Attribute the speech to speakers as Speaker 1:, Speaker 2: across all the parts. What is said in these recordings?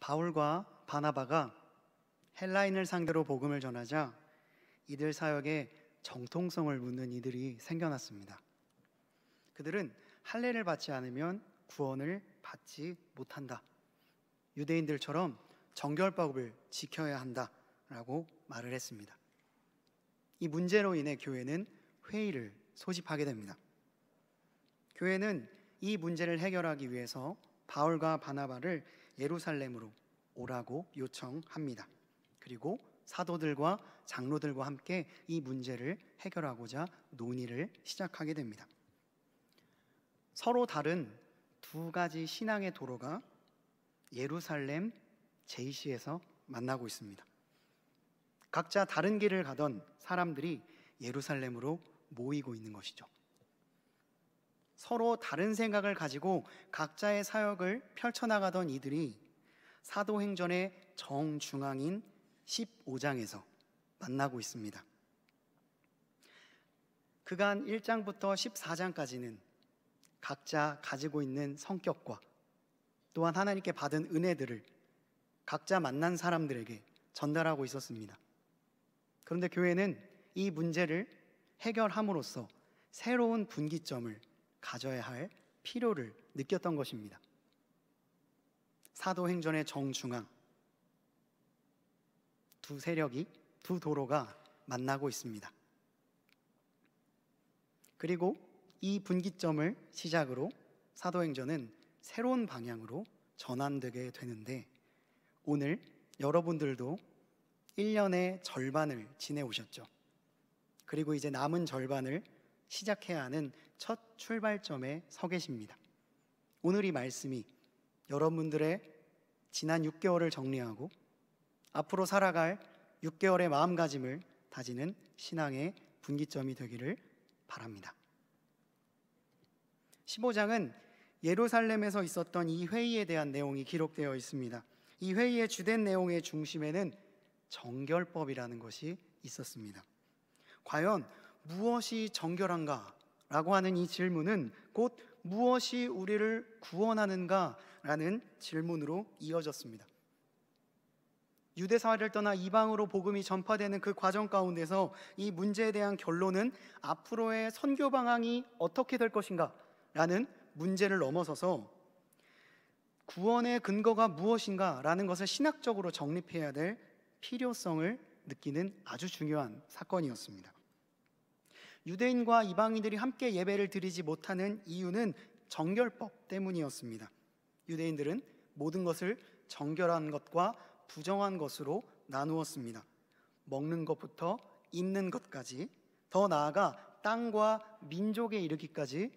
Speaker 1: 바울과 바나바가 헬라인을 상대로 복음을 전하자 이들 사역에 정통성을 묻는 이들이 생겨났습니다. 그들은 할례를 받지 않으면 구원을 받지 못한다, 유대인들처럼 정결법을 지켜야 한다라고 말을 했습니다. 이 문제로 인해 교회는 회의를 소집하게 됩니다. 교회는 이 문제를 해결하기 위해서 바울과 바나바를 예루살렘으로 오라고 요청합니다. 그리고 사도들과 장로들과 함께 이 문제를 해결하고자 논의를 시작하게 됩니다. 서로 다른 두 가지 신앙의 도로가 예루살렘 제이시에서 만나고 있습니다. 각자 다른 길을 가던 사람들이 예루살렘으로 모이고 있는 것이죠. 서로 다른 생각을 가지고 각자의 사역을 펼쳐나가던 이들이 사도행전의 정중앙인 15장에서 만나고 있습니다. 그간 1장부터 14장까지는 각자 가지고 있는 성격과 또한 하나님께 받은 은혜들을 각자 만난 사람들에게 전달하고 있었습니다. 그런데 교회는 이 문제를 해결함으로써 새로운 분기점을 가져야 할 필요를 느꼈던 것입니다. 사도행전의 정중앙, 두 세력이, 두 도로가 만나고 있습니다. 그리고 이 분기점을 시작으로 사도행전은 새로운 방향으로 전환되게 되는데, 오늘 여러분들도 1년의 절반을 지내오셨죠. 그리고 이제 남은 절반을 시작해야 하는 첫 출발점에 서 계십니다. 오늘 이 말씀이 여러분들의 지난 6개월을 정리하고 앞으로 살아갈 6개월의 마음가짐을 다지는 신앙의 분기점이 되기를 바랍니다. 15장은 예루살렘에서 있었던 이 회의에 대한 내용이 기록되어 있습니다. 이 회의의 주된 내용의 중심에는 정결법이라는 것이 있었습니다. 과연 무엇이 정결한가? 라고 하는 이 질문은 곧 무엇이 우리를 구원하는가? 라는 질문으로 이어졌습니다. 유대사회를 떠나 이방으로 복음이 전파되는 그 과정 가운데서 이 문제에 대한 결론은 앞으로의 선교 방향이 어떻게 될 것인가? 라는 문제를 넘어서서 구원의 근거가 무엇인가? 라는 것을 신학적으로 정립해야 될 필요성을 느끼는 아주 중요한 사건이었습니다. 유대인과 이방인들이 함께 예배를 드리지 못하는 이유는 정결법 때문이었습니다. 유대인들은 모든 것을 정결한 것과 부정한 것으로 나누었습니다. 먹는 것부터 입는 것까지, 더 나아가 땅과 민족에 이르기까지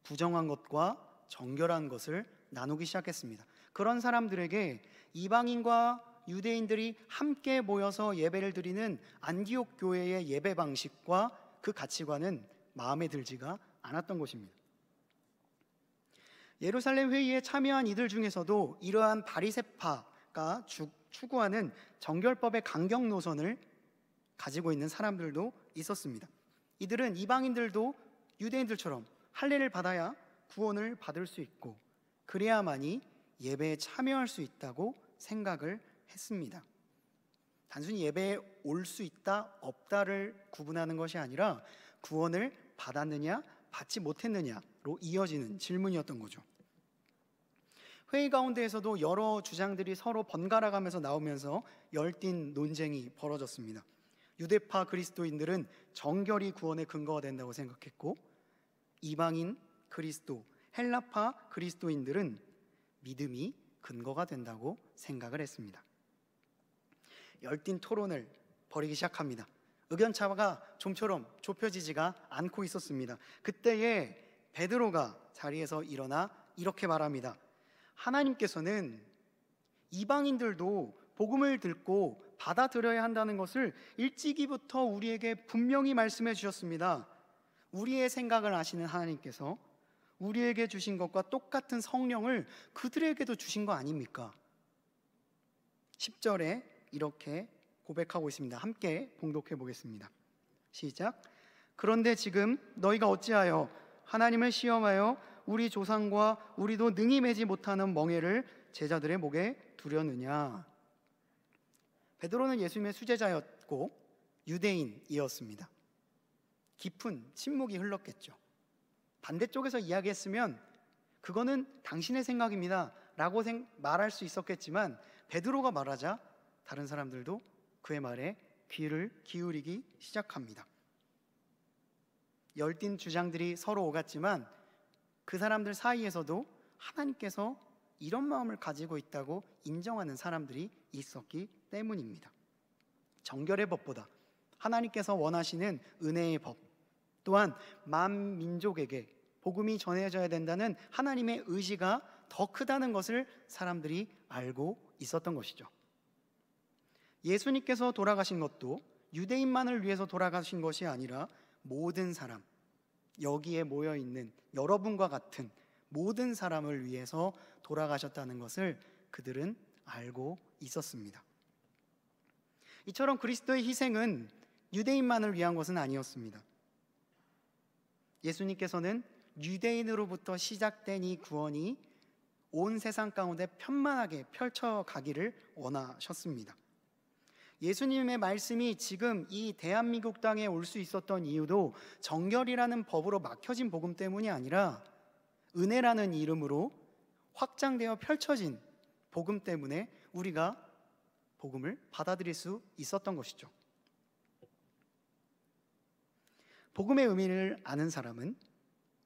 Speaker 1: 부정한 것과 정결한 것을 나누기 시작했습니다. 그런 사람들에게 이방인과 유대인들이 함께 모여서 예배를 드리는 안디옥 교회의 예배 방식과 그 가치관은 마음에 들지가 않았던 것입니다. 예루살렘 회의에 참여한 이들 중에서도 이러한 바리새파가 추구하는 정결법의 강경 노선을 가지고 있는 사람들도 있었습니다. 이들은 이방인들도 유대인들처럼 할례를 받아야 구원을 받을 수 있고 그래야만이 예배에 참여할 수 있다고 생각을 했습니다. 단순히 예배에 올 수 있다, 없다를 구분하는 것이 아니라 구원을 받았느냐, 받지 못했느냐로 이어지는 질문이었던 거죠. 회의 가운데에서도 여러 주장들이 서로 번갈아 가면서 나오면서 열띤 논쟁이 벌어졌습니다. 유대파 그리스도인들은 정결이 구원의 근거가 된다고 생각했고, 이방인 그리스도, 헬라파 그리스도인들은 믿음이 근거가 된다고 생각을 했습니다. 열띤 토론을 벌이기 시작합니다. 의견차가 좀처럼 좁혀지지가 않고 있었습니다. 그때에 베드로가 자리에서 일어나 이렇게 말합니다. 하나님께서는 이방인들도 복음을 듣고 받아들여야 한다는 것을 일찍이부터 우리에게 분명히 말씀해 주셨습니다. 우리의 생각을 아시는 하나님께서 우리에게 주신 것과 똑같은 성령을 그들에게도 주신 거 아닙니까? 10절에 이렇게 고백하고 있습니다. 함께 봉독해 보겠습니다. 시작. 그런데 지금 너희가 어찌하여 하나님을 시험하여 우리 조상과 우리도 능히 매지 못하는 멍에를 제자들의 목에 두려느냐. 베드로는 예수님의 수제자였고 유대인이었습니다. 깊은 침묵이 흘렀겠죠. 반대쪽에서 이야기했으면 그거는 당신의 생각입니다 라고 말할 수 있었겠지만, 베드로가 말하자 다른 사람들도 그의 말에 귀를 기울이기 시작합니다. 열띤 주장들이 서로 오갔지만 그 사람들 사이에서도 하나님께서 이런 마음을 가지고 있다고 인정하는 사람들이 있었기 때문입니다. 정결의 법보다 하나님께서 원하시는 은혜의 법, 또한 만민족에게 복음이 전해져야 된다는 하나님의 의지가 더 크다는 것을 사람들이 알고 있었던 것이죠. 예수님께서 돌아가신 것도 유대인만을 위해서 돌아가신 것이 아니라 모든 사람, 여기에 모여있는 여러분과 같은 모든 사람을 위해서 돌아가셨다는 것을 그들은 알고 있었습니다. 이처럼 그리스도의 희생은 유대인만을 위한 것은 아니었습니다. 예수님께서는 유대인으로부터 시작된 이 구원이 온 세상 가운데 편만하게 펼쳐가기를 원하셨습니다. 예수님의 말씀이 지금 이 대한민국 땅에 올 수 있었던 이유도 정결이라는 법으로 막혀진 복음 때문이 아니라 은혜라는 이름으로 확장되어 펼쳐진 복음 때문에 우리가 복음을 받아들일 수 있었던 것이죠. 복음의 의미를 아는 사람은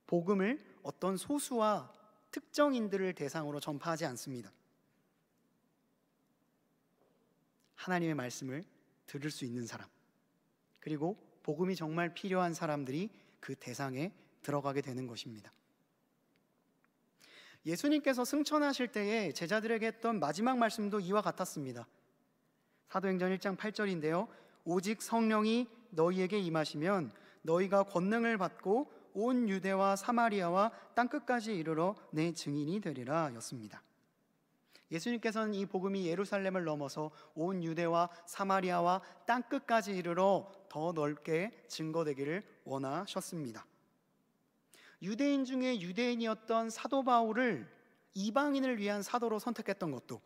Speaker 1: 복음을 어떤 소수와 특정인들을 대상으로 전파하지 않습니다. 하나님의 말씀을 들을 수 있는 사람, 그리고 복음이 정말 필요한 사람들이 그 대상에 들어가게 되는 것입니다. 예수님께서 승천하실 때에 제자들에게 했던 마지막 말씀도 이와 같았습니다. 사도행전 1장 8절인데요. 오직 성령이 너희에게 임하시면 너희가 권능을 받고 온 유대와 사마리아와 땅끝까지 이르러 내 증인이 되리라 였습니다. 예수님께서는 이 복음이 예루살렘을 넘어서 온 유대와 사마리아와 땅끝까지 이르러 더 넓게 증거되기를 원하셨습니다. 유대인 중에 유대인이었던 사도 바울을 이방인을 위한 사도로 선택했던 것도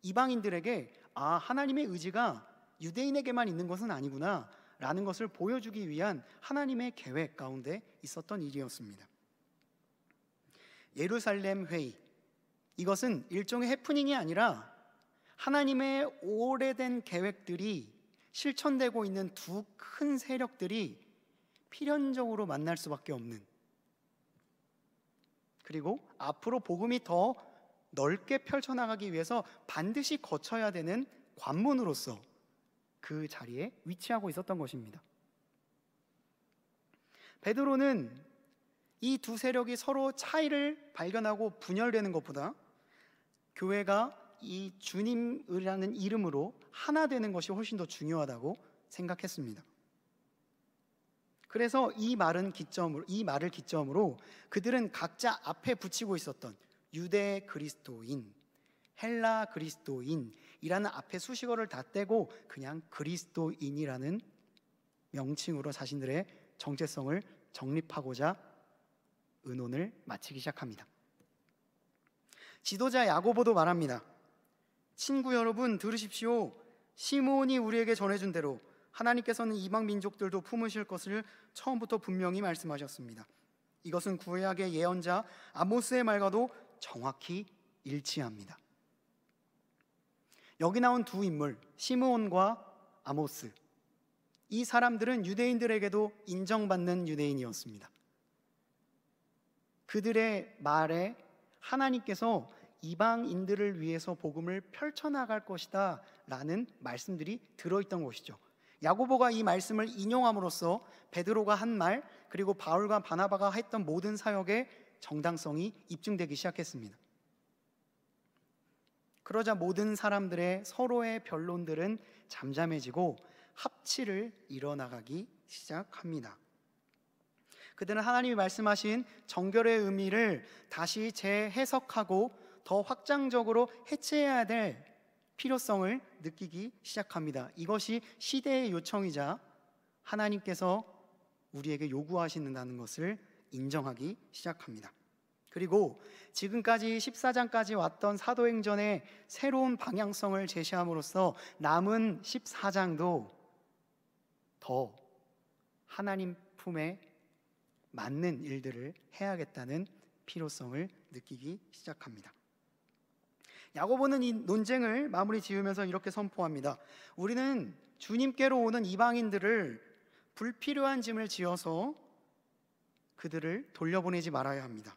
Speaker 1: 이방인들에게 하나님의 의지가 유대인에게만 있는 것은 아니구나 라는 것을 보여주기 위한 하나님의 계획 가운데 있었던 일이었습니다. 예루살렘 회의, 이것은 일종의 해프닝이 아니라 하나님의 오래된 계획들이 실천되고 있는 두 큰 세력들이 필연적으로 만날 수밖에 없는, 그리고 앞으로 복음이 더 넓게 펼쳐나가기 위해서 반드시 거쳐야 되는 관문으로서 그 자리에 위치하고 있었던 것입니다. 베드로는 이 두 세력이 서로 차이를 발견하고 분열되는 것보다 교회가 이 주님이라는 이름으로 하나 되는 것이 훨씬 더 중요하다고 생각했습니다. 그래서 이 말을 기점으로 그들은 각자 앞에 붙이고 있었던 유대 그리스도인, 헬라 그리스도인이라는 앞에 수식어를 다 떼고 그냥 그리스도인이라는 명칭으로 자신들의 정체성을 정립하고자 의논을 마치기 시작합니다. 지도자 야고보도 말합니다. 친구 여러분 들으십시오. 시므온이 우리에게 전해준 대로 하나님께서는 이방 민족들도 품으실 것을 처음부터 분명히 말씀하셨습니다. 이것은 구약의 예언자 아모스의 말과도 정확히 일치합니다. 여기 나온 두 인물, 시므온과 아모스, 이 사람들은 유대인들에게도 인정받는 유대인이었습니다. 그들의 말에 하나님께서 이방인들을 위해서 복음을 펼쳐나갈 것이다 라는 말씀들이 들어있던 것이죠. 야고보가 이 말씀을 인용함으로써 베드로가 한 말, 그리고 바울과 바나바가 했던 모든 사역의 정당성이 입증되기 시작했습니다. 그러자 모든 사람들의 서로의 변론들은 잠잠해지고 합치를 이뤄나가기 시작합니다. 그들은 하나님이 말씀하신 정결의 의미를 다시 재해석하고 더 확장적으로 해체해야 될 필요성을 느끼기 시작합니다. 이것이 시대의 요청이자 하나님께서 우리에게 요구하신다는 것을 인정하기 시작합니다. 그리고 지금까지 14장까지 왔던 사도행전의 새로운 방향성을 제시함으로써 남은 14장도 더 하나님 품에 맞는 일들을 해야겠다는 필요성을 느끼기 시작합니다. 야고보는 이 논쟁을 마무리 지으면서 이렇게 선포합니다. 우리는 주님께로 오는 이방인들을 불필요한 짐을 지어서 그들을 돌려보내지 말아야 합니다.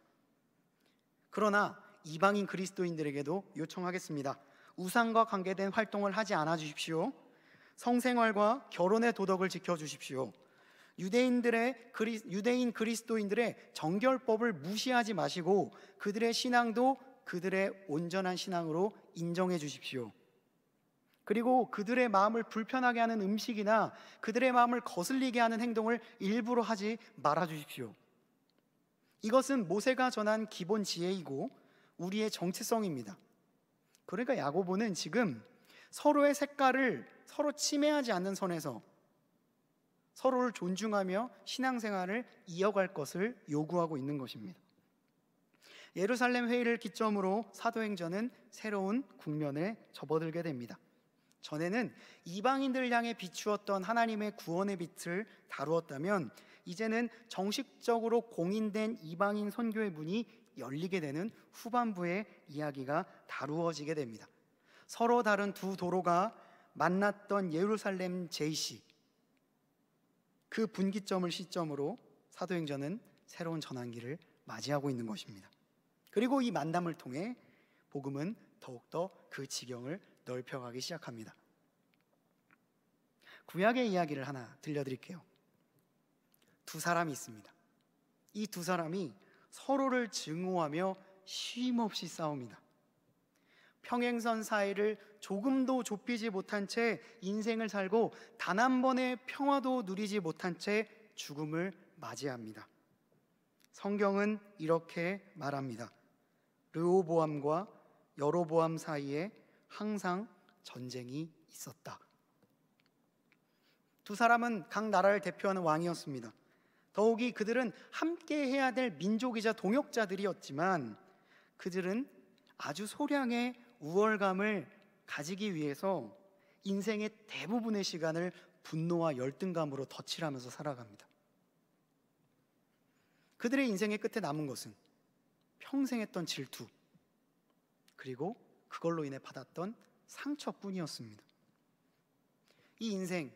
Speaker 1: 그러나 이방인 그리스도인들에게도 요청하겠습니다. 우상과 관계된 활동을 하지 않아 주십시오. 성생활과 결혼의 도덕을 지켜주십시오. 유대인 그리스도인들의 정결법을 무시하지 마시고 그들의 신앙도 그들의 온전한 신앙으로 인정해 주십시오. 그리고 그들의 마음을 불편하게 하는 음식이나 그들의 마음을 거슬리게 하는 행동을 일부러 하지 말아 주십시오. 이것은 모세가 전한 기본 지혜이고 우리의 정체성입니다. 그러니까 야고보는 지금 서로의 색깔을 서로 침해하지 않는 선에서 서로를 존중하며 신앙생활을 이어갈 것을 요구하고 있는 것입니다. 예루살렘 회의를 기점으로 사도행전은 새로운 국면에 접어들게 됩니다. 전에는 이방인들을 향해 비추었던 하나님의 구원의 빛을 다루었다면 이제는 정식적으로 공인된 이방인 선교의 문이 열리게 되는 후반부의 이야기가 다루어지게 됩니다. 서로 다른 두 도로가 만났던 예루살렘 제시, 그 분기점을 시점으로 사도행전은 새로운 전환기를 맞이하고 있는 것입니다. 그리고 이 만남을 통해 복음은 더욱더 그 지경을 넓혀가기 시작합니다. 구약의 이야기를 하나 들려드릴게요. 두 사람이 있습니다. 이 두 사람이 서로를 증오하며 쉼없이 싸웁니다. 평행선 사이를 조금도 좁히지 못한 채 인생을 살고 단 한 번의 평화도 누리지 못한 채 죽음을 맞이합니다. 성경은 이렇게 말합니다. 르호보암과 여로보암 사이에 항상 전쟁이 있었다. 두 사람은 각 나라를 대표하는 왕이었습니다. 더욱이 그들은 함께 해야 될 민족이자 동역자들이었지만 그들은 아주 소량의 우월감을 가지기 위해서 인생의 대부분의 시간을 분노와 열등감으로 덧칠하면서 살아갑니다. 그들의 인생의 끝에 남은 것은 평생 했던 질투, 그리고 그걸로 인해 받았던 상처뿐이었습니다. 이 인생,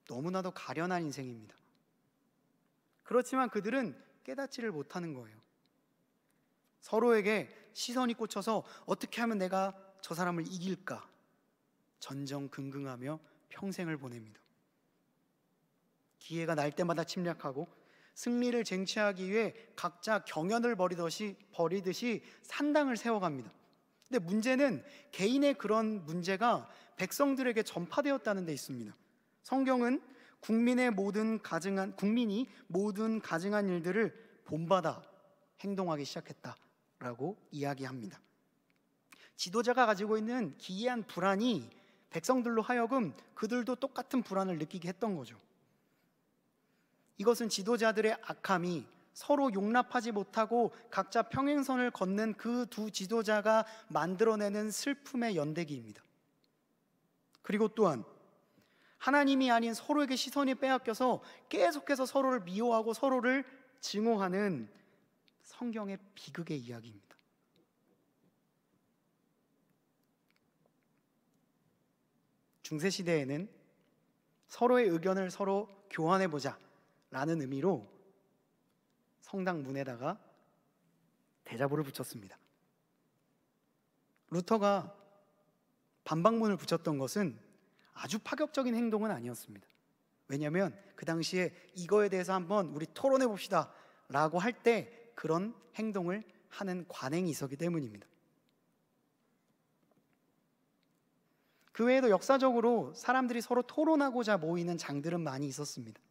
Speaker 1: 너무나도 가련한 인생입니다. 그렇지만 그들은 깨닫지를 못하는 거예요. 서로에게 시선이 꽂혀서 어떻게 하면 내가 저 사람을 이길까 전전긍긍하며 평생을 보냅니다. 기회가 날 때마다 침략하고 승리를 쟁취하기 위해 각자 경연을 벌이듯이 산당을 세워갑니다. 근데 문제는 개인의 그런 문제가 백성들에게 전파되었다는 데 있습니다. 성경은 국민이 모든 가증한 일들을 본받아 행동하기 시작했다라고 이야기합니다. 지도자가 가지고 있는 기이한 불안이 백성들로 하여금 그들도 똑같은 불안을 느끼게 했던 거죠. 이것은 지도자들의 악함이 서로 용납하지 못하고 각자 평행선을 걷는 그 두 지도자가 만들어내는 슬픔의 연대기입니다. 그리고 또한 하나님이 아닌 서로에게 시선이 빼앗겨서 계속해서 서로를 미워하고 서로를 증오하는 성경의 비극의 이야기입니다. 중세시대에는 서로의 의견을 서로 교환해보자 라는 의미로 성당 문에다가 대자보를 붙였습니다. 루터가 반박문을 붙였던 것은 아주 파격적인 행동은 아니었습니다. 왜냐하면 그 당시에 이거에 대해서 한번 우리 토론해 봅시다 라고 할 때 그런 행동을 하는 관행이 있었기 때문입니다. 그 외에도 역사적으로 사람들이 서로 토론하고자 모이는 장들은 많이 있었습니다.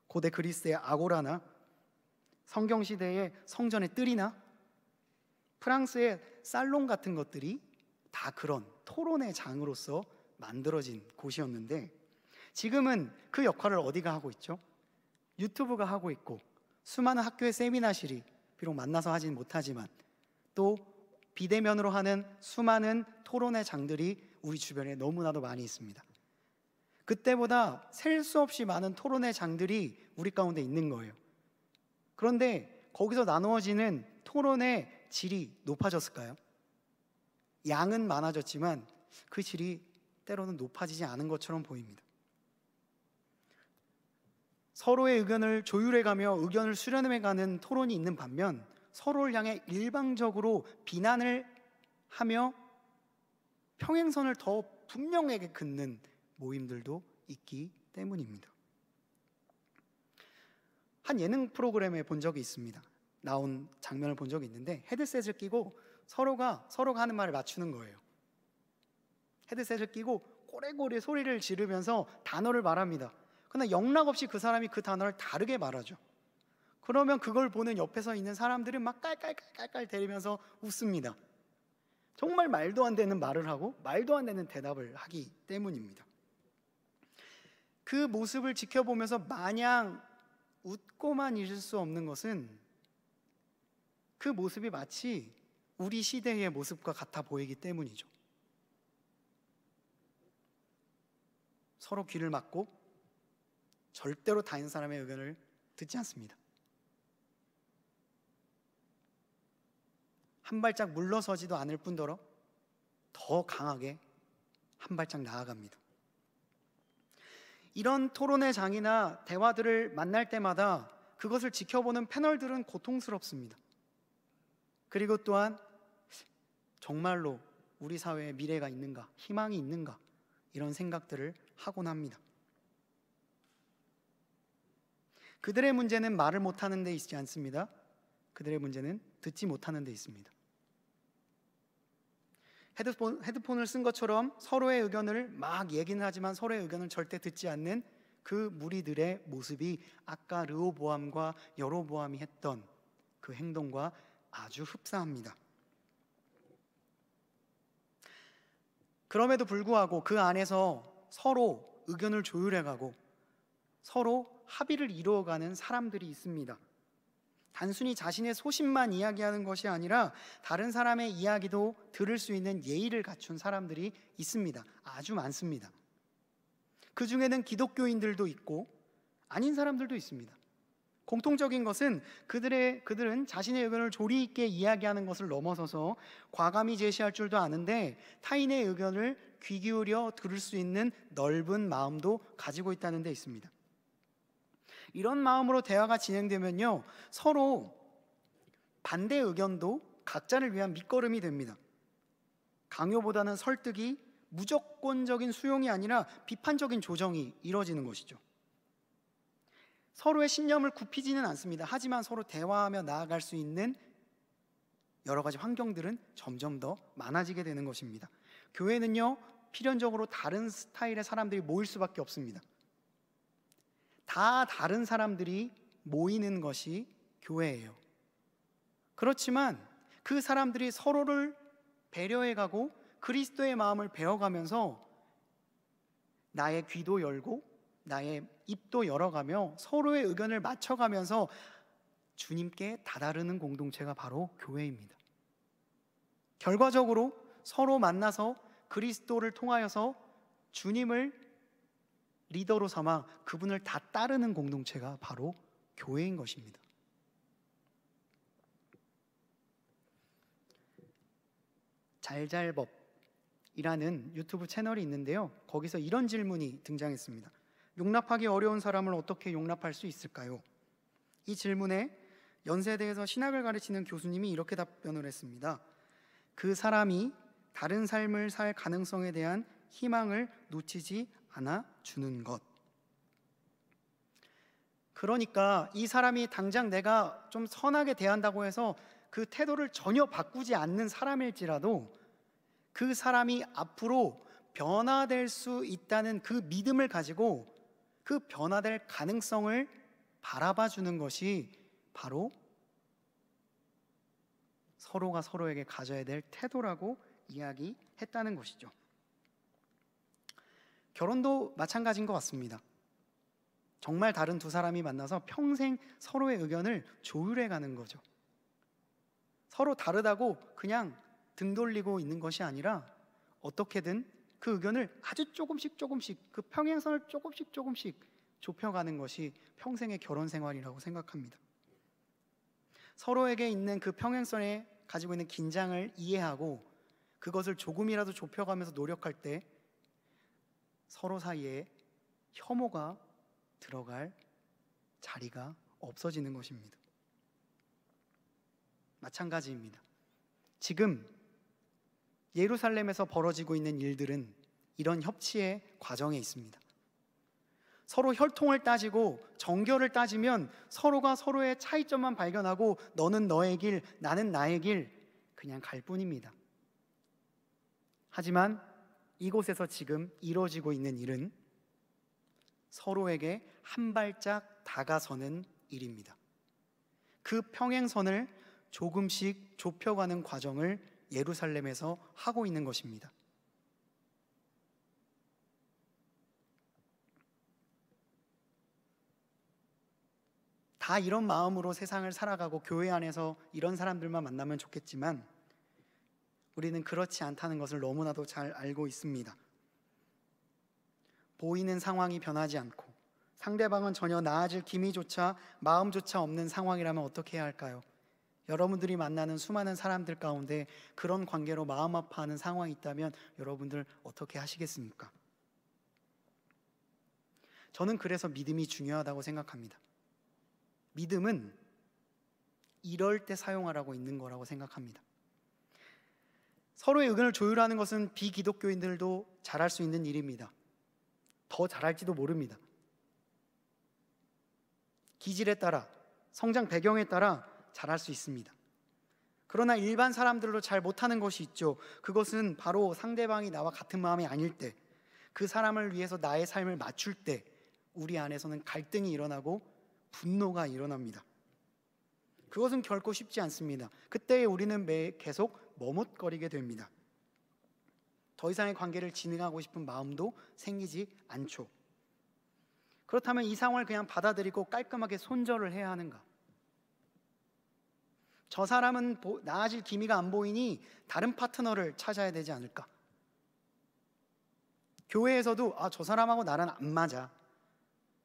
Speaker 1: 고대 그리스의 아고라나 성경시대의 성전의 뜰이나 프랑스의 살롱 같은 것들이 다 그런 토론의 장으로서 만들어진 곳이었는데 지금은 그 역할을 어디가 하고 있죠? 유튜브가 하고 있고 수많은 학교의 세미나실이 비록 만나서 하진 못하지만 또 비대면으로 하는 수많은 토론회 장들이 우리 주변에 너무나도 많이 있습니다. 그때보다 셀 수 없이 많은 토론회 장들이 우리 가운데 있는 거예요. 그런데 거기서 나누어지는 토론의 질이 높아졌을까요? 양은 많아졌지만 그 질이 때로는 높아지지 않은 것처럼 보입니다. 서로의 의견을 조율해가며 의견을 수렴해가는 토론이 있는 반면 서로를 향해 일방적으로 비난을 하며 평행선을 더 분명하게 긋는 모임들도 있기 때문입니다. 한 예능 프로그램에 본 적이 있습니다. 나온 장면을 본 적이 있는데 헤드셋을 끼고 서로가 하는 말을 맞추는 거예요. 헤드셋을 끼고 꼬레꼬레 소리를 지르면서 단어를 말합니다. 그러나 영락없이 그 사람이 그 단어를 다르게 말하죠. 그러면 그걸 보는 옆에서 있는 사람들은 막 깔깔깔깔 대리면서 웃습니다. 정말 말도 안 되는 말을 하고 말도 안 되는 대답을 하기 때문입니다. 그 모습을 지켜보면서 마냥 웃고만 있을 수 없는 것은 그 모습이 마치 우리 시대의 모습과 같아 보이기 때문이죠. 서로 귀를 막고 절대로 다른 사람의 의견을 듣지 않습니다. 한 발짝 물러서지도 않을 뿐더러 더 강하게 한 발짝 나아갑니다. 이런 토론의 장이나 대화들을 만날 때마다 그것을 지켜보는 패널들은 고통스럽습니다. 그리고 또한 정말로 우리 사회에 미래가 있는가, 희망이 있는가 이런 생각들을 하곤 합니다. 그들의 문제는 말을 못하는 데 있지 않습니다. 그들의 문제는 듣지 못하는 데 있습니다. 헤드폰을 쓴 것처럼 서로의 의견을 막 얘기는 하지만 서로의 의견을 절대 듣지 않는 그 무리들의 모습이 아까 르호보암과 여로보암이 했던 그 행동과 아주 흡사합니다. 그럼에도 불구하고 그 안에서 서로 의견을 조율해가고 서로 합의를 이루어가는 사람들이 있습니다. 단순히 자신의 소신만 이야기하는 것이 아니라 다른 사람의 이야기도 들을 수 있는 예의를 갖춘 사람들이 있습니다. 아주 많습니다. 그 중에는 기독교인들도 있고 아닌 사람들도 있습니다. 공통적인 것은 그들은 자신의 의견을 조리 있게 이야기하는 것을 넘어서서 과감히 제시할 줄도 아는데 타인의 의견을 귀 기울여 들을 수 있는 넓은 마음도 가지고 있다는 데 있습니다. 이런 마음으로 대화가 진행되면요, 서로 반대 의견도 각자를 위한 밑거름이 됩니다. 강요보다는 설득이 무조건적인 수용이 아니라 비판적인 조정이 이루어지는 것이죠. 서로의 신념을 굽히지는 않습니다. 하지만 서로 대화하며 나아갈 수 있는 여러 가지 환경들은 점점 더 많아지게 되는 것입니다. 교회는요, 필연적으로 다른 스타일의 사람들이 모일 수밖에 없습니다. 다 다른 사람들이 모이는 것이 교회예요. 그렇지만 그 사람들이 서로를 배려해가고 그리스도의 마음을 배워가면서 나의 귀도 열고 나의 입도 열어가며 서로의 의견을 맞춰가면서 주님께 다다르는 공동체가 바로 교회입니다. 결과적으로 서로 만나서 그리스도를 통하여서 주님을 리더로 삼아 그분을 다 따르는 공동체가 바로 교회인 것입니다. 잘잘법이라는 유튜브 채널이 있는데요, 거기서 이런 질문이 등장했습니다. 용납하기 어려운 사람을 어떻게 용납할 수 있을까요? 이 질문에 연세대에서 신학을 가르치는 교수님이 이렇게 답변을 했습니다. 그 사람이 다른 삶을 살 가능성에 대한 희망을 놓치지 않아 주는 것. 그러니까 이 사람이 당장 내가 좀 선하게 대한다고 해서 그 태도를 전혀 바꾸지 않는 사람일지라도 그 사람이 앞으로 변화될 수 있다는 그 믿음을 가지고 그 변화될 가능성을 바라봐 주는 것이 바로 서로가 서로에게 가져야 될 태도라고 이야기했다는 것이죠. 결혼도 마찬가지인 것 같습니다. 정말 다른 두 사람이 만나서 평생 서로의 의견을 조율해 가는 거죠. 서로 다르다고 그냥 등 돌리고 있는 것이 아니라 어떻게든 그 의견을 아주 조금씩 그 평행선을 조금씩 좁혀가는 것이 평생의 결혼 생활이라고 생각합니다. 서로에게 있는 그 평행선에 가지고 있는 긴장을 이해하고 그것을 조금이라도 좁혀가면서 노력할 때 서로 사이에 혐오가 들어갈 자리가 없어지는 것입니다. 마찬가지입니다. 지금 예루살렘에서 벌어지고 있는 일들은 이런 협치의 과정에 있습니다. 서로 혈통을 따지고 정결을 따지면 서로가 서로의 차이점만 발견하고 너는 너의 길, 나는 나의 길 그냥 갈 뿐입니다. 하지만 이곳에서 지금 이루어지고 있는 일은 서로에게 한 발짝 다가서는 일입니다. 그 평행선을 조금씩 좁혀가는 과정을 예루살렘에서 하고 있는 것입니다. 다 이런 마음으로 세상을 살아가고 교회 안에서 이런 사람들만 만나면 좋겠지만 우리는 그렇지 않다는 것을 너무나도 잘 알고 있습니다. 보이는 상황이 변하지 않고 상대방은 전혀 나아질 기미조차 마음조차 없는 상황이라면 어떻게 해야 할까요? 여러분들이 만나는 수많은 사람들 가운데 그런 관계로 마음 아파하는 상황이 있다면 여러분들 어떻게 하시겠습니까? 저는 그래서 믿음이 중요하다고 생각합니다. 믿음은 이럴 때 사용하라고 있는 거라고 생각합니다. 서로의 의견을 조율하는 것은 비기독교인들도 잘할 수 있는 일입니다. 더 잘할지도 모릅니다. 기질에 따라, 성장 배경에 따라 잘할 수 있습니다. 그러나 일반 사람들로 잘 못하는 것이 있죠. 그것은 바로 상대방이 나와 같은 마음이 아닐 때, 그 사람을 위해서 나의 삶을 맞출 때 우리 안에서는 갈등이 일어나고 분노가 일어납니다. 그것은 결코 쉽지 않습니다. 그때 우리는 계속 머뭇거리게 됩니다. 더 이상의 관계를 진행하고 싶은 마음도 생기지 않죠. 그렇다면 이 상황을 그냥 받아들이고 깔끔하게 손절을 해야 하는가? 저 사람은 나아질 기미가 안 보이니 다른 파트너를 찾아야 되지 않을까? 교회에서도 저 사람하고 나랑 안 맞아.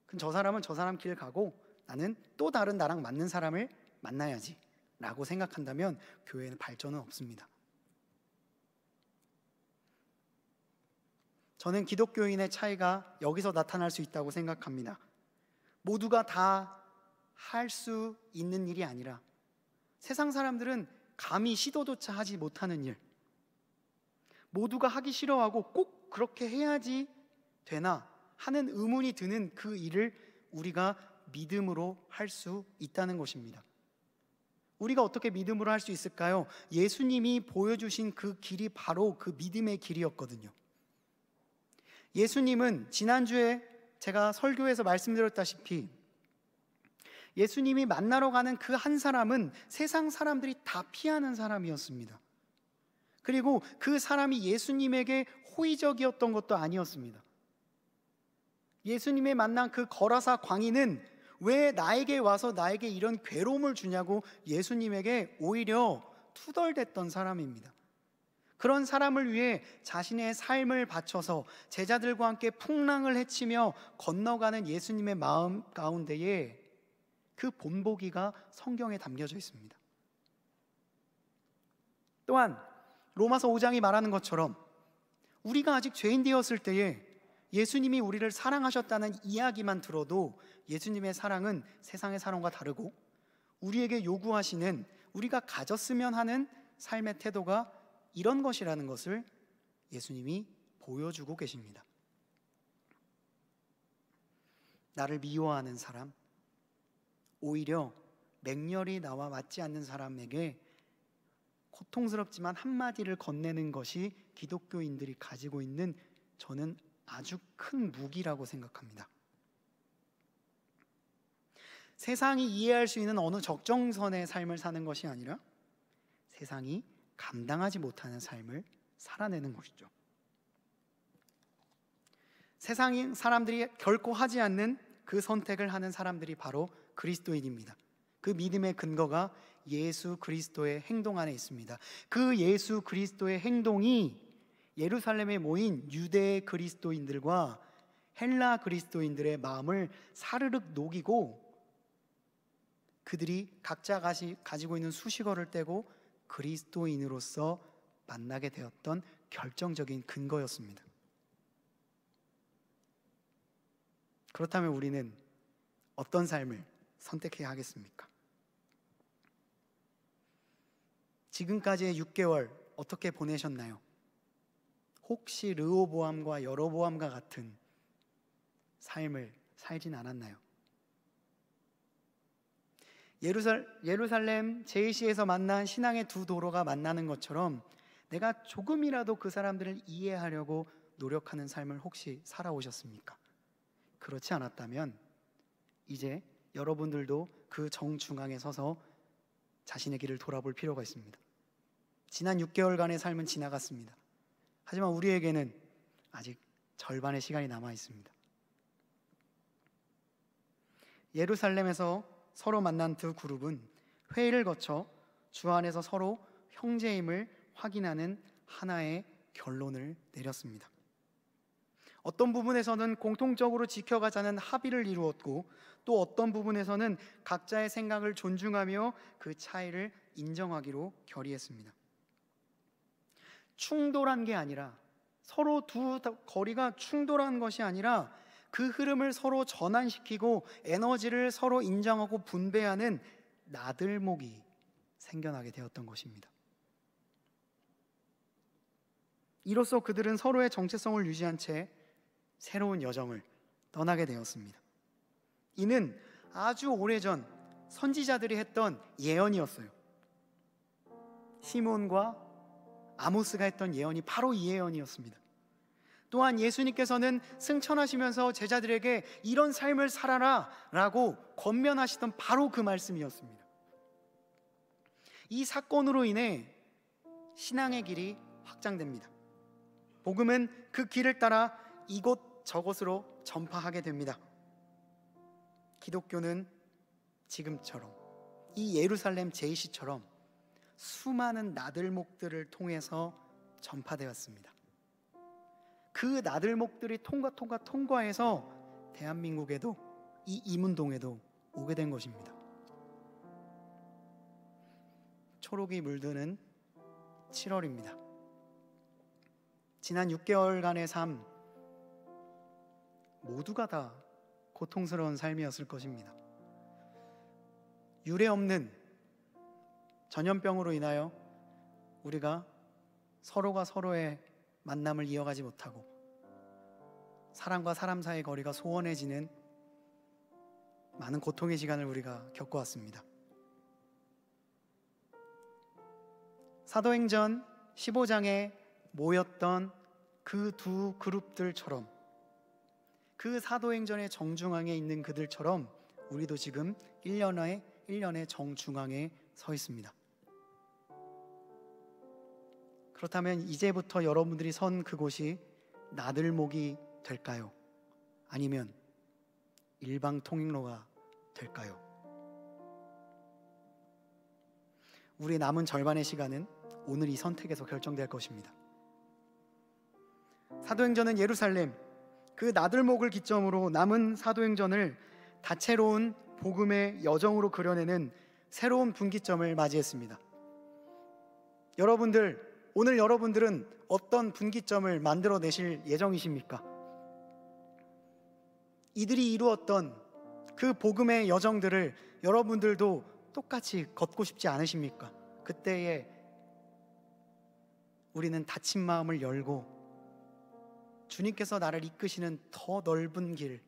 Speaker 1: 그럼 저 사람은 저 사람 길 가고 나는 또 다른 나랑 맞는 사람을 만나야지 라고 생각한다면 교회는 발전은 없습니다. 저는 기독교인의 차이가 여기서 나타날 수 있다고 생각합니다. 모두가 다 할 수 있는 일이 아니라 세상 사람들은 감히 시도조차 하지 못하는 일, 모두가 하기 싫어하고 꼭 그렇게 해야지 되나 하는 의문이 드는 그 일을 우리가 믿음으로 할 수 있다는 것입니다. 우리가 어떻게 믿음으로 할 수 있을까요? 예수님이 보여주신 그 길이 바로 그 믿음의 길이었거든요. 예수님은 지난주에 제가 설교에서 말씀드렸다시피 예수님이 만나러 가는 그 한 사람은 세상 사람들이 다 피하는 사람이었습니다. 그리고 그 사람이 예수님에게 호의적이었던 것도 아니었습니다. 예수님의 만난 그 거라사 광인은 왜 나에게 와서 나에게 이런 괴로움을 주냐고 예수님에게 오히려 투덜댔던 사람입니다. 그런 사람을 위해 자신의 삶을 바쳐서 제자들과 함께 풍랑을 헤치며 건너가는 예수님의 마음 가운데에 그 본보기가 성경에 담겨져 있습니다. 또한 로마서 5장이 말하는 것처럼 우리가 아직 죄인 되었을 때에 예수님이 우리를 사랑하셨다는 이야기만 들어도 예수님의 사랑은 세상의 사랑과 다르고 우리에게 요구하시는, 우리가 가졌으면 하는 삶의 태도가 이런 것이라는 것을 예수님이 보여주고 계십니다. 나를 미워하는 사람, 오히려 맹렬히 나와 맞지 않는 사람에게 고통스럽지만 한마디를 건네는 것이 기독교인들이 가지고 있는 저는 아주 큰 무기라고 생각합니다. 세상이 이해할 수 있는 어느 적정선의 삶을 사는 것이 아니라 세상이 감당하지 못하는 삶을 살아내는 것이죠. 세상 사람들이 결코 하지 않는 그 선택을 하는 사람들이 바로 그리스도인입니다. 그 믿음의 근거가 예수 그리스도의 행동 안에 있습니다. 그 예수 그리스도의 행동이 예루살렘에 모인 유대 그리스도인들과 헬라 그리스도인들의 마음을 사르륵 녹이고 그들이 각자 가지고 있는 수식어를 떼고 그리스도인으로서 만나게 되었던 결정적인 근거였습니다. 그렇다면 우리는 어떤 삶을 선택해야 하겠습니까? 지금까지의 6개월 어떻게 보내셨나요? 혹시 르호보암과 여로보암과 같은 삶을 살진 않았나요? 예루살렘 제시에서 만난 신앙의 두 도로가 만나는 것처럼 내가 조금이라도 그 사람들을 이해하려고 노력하는 삶을 혹시 살아오셨습니까? 그렇지 않았다면 이제 여러분들도 그 정중앙에 서서 자신의 길을 돌아볼 필요가 있습니다. 지난 6개월간의 삶은 지나갔습니다. 하지만 우리에게는 아직 절반의 시간이 남아 있습니다. 예루살렘에서 서로 만난 두 그룹은 회의를 거쳐 주 안에서 서로 형제임을 확인하는 하나의 결론을 내렸습니다. 어떤 부분에서는 공통적으로 지켜가자는 합의를 이루었고 또 어떤 부분에서는 각자의 생각을 존중하며 그 차이를 인정하기로 결의했습니다. 충돌한 게 아니라 서로 두 거리가 충돌한 것이 아니라 그 흐름을 서로 전환시키고 에너지를 서로 인정하고 분배하는 나들목이 생겨나게 되었던 것입니다. 이로써 그들은 서로의 정체성을 유지한 채 새로운 여정을 떠나게 되었습니다. 이는 아주 오래전 선지자들이 했던 예언이었어요. 시몬과 아모스가 했던 예언이 바로 이 예언이었습니다. 또한 예수님께서는 승천하시면서 제자들에게 이런 삶을 살아라 라고 권면하시던 바로 그 말씀이었습니다. 이 사건으로 인해 신앙의 길이 확장됩니다. 복음은 그 길을 따라 이곳저곳으로 전파하게 됩니다. 기독교는 지금처럼 이 예루살렘 제시처럼 수많은 나들목들을 통해서 전파되었습니다. 그 나들목들이 통과해서 대한민국에도 이 이문동에도 오게 된 것입니다. 초록이 물드는 7월입니다. 지난 6개월간의 삶 모두가 다 고통스러운 삶이었을 것입니다. 유례없는 전염병으로 인하여 우리가 서로가 서로의 만남을 이어가지 못하고 사람과 사람 사이의 거리가 소원해지는 많은 고통의 시간을 우리가 겪어왔습니다. 사도행전 15장에 모였던 그 두 그룹들처럼 그 사도행전의 정중앙에 있는 그들처럼 우리도 지금 1년의 정중앙에 서 있습니다. 그렇다면 이제부터 여러분들이 선 그곳이 나들목이 될까요? 아니면 일방통행로가 될까요? 우리 남은 절반의 시간은 오늘 이 선택에서 결정될 것입니다. 사도행전은 예루살렘, 그 나들목을 기점으로 남은 사도행전을 다채로운 복음의 여정으로 그려내는 새로운 분기점을 맞이했습니다. 오늘 여러분들은 어떤 분기점을 만들어내실 예정이십니까? 이들이 이루었던 그 복음의 여정들을 여러분들도 똑같이 걷고 싶지 않으십니까? 그때에 우리는 닫힌 마음을 열고 주님께서 나를 이끄시는 더 넓은 길,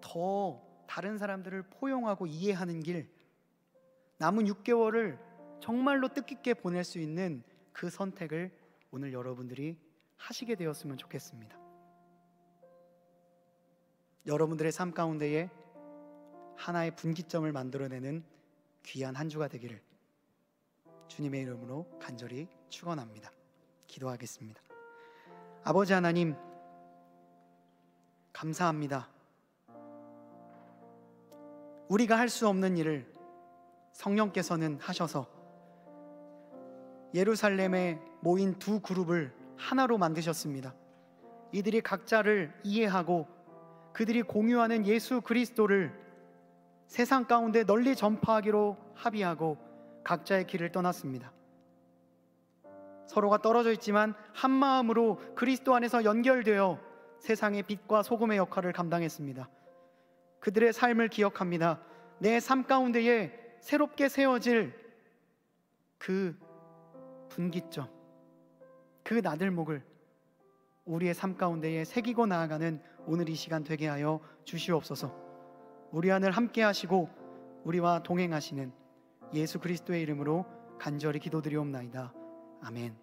Speaker 1: 더 다른 사람들을 포용하고 이해하는 길, 남은 6개월을 정말로 뜻깊게 보낼 수 있는 그 선택을 오늘 여러분들이 하시게 되었으면 좋겠습니다. 여러분들의 삶 가운데에 하나의 분기점을 만들어내는 귀한 한 주가 되기를 주님의 이름으로 간절히 축원합니다. 기도하겠습니다. 아버지 하나님, 감사합니다. 우리가 할 수 없는 일을 성령께서는 하셔서 예루살렘에 모인 두 그룹을 하나로 만드셨습니다. 이들이 각자를 이해하고 그들이 공유하는 예수 그리스도를 세상 가운데 널리 전파하기로 합의하고 각자의 길을 떠났습니다. 서로가 떨어져 있지만 한 마음으로 그리스도 안에서 연결되어 세상의 빛과 소금의 역할을 감당했습니다. 그들의 삶을 기억합니다. 내 삶 가운데에 새롭게 세워질 그 분기점, 그 나들목을 우리의 삶 가운데에 새기고 나아가는 오늘 이 시간 되게 하여 주시옵소서. 우리 안을 함께 하시고 우리와 동행하시는 예수 그리스도의 이름으로 간절히 기도드리옵나이다. 아멘.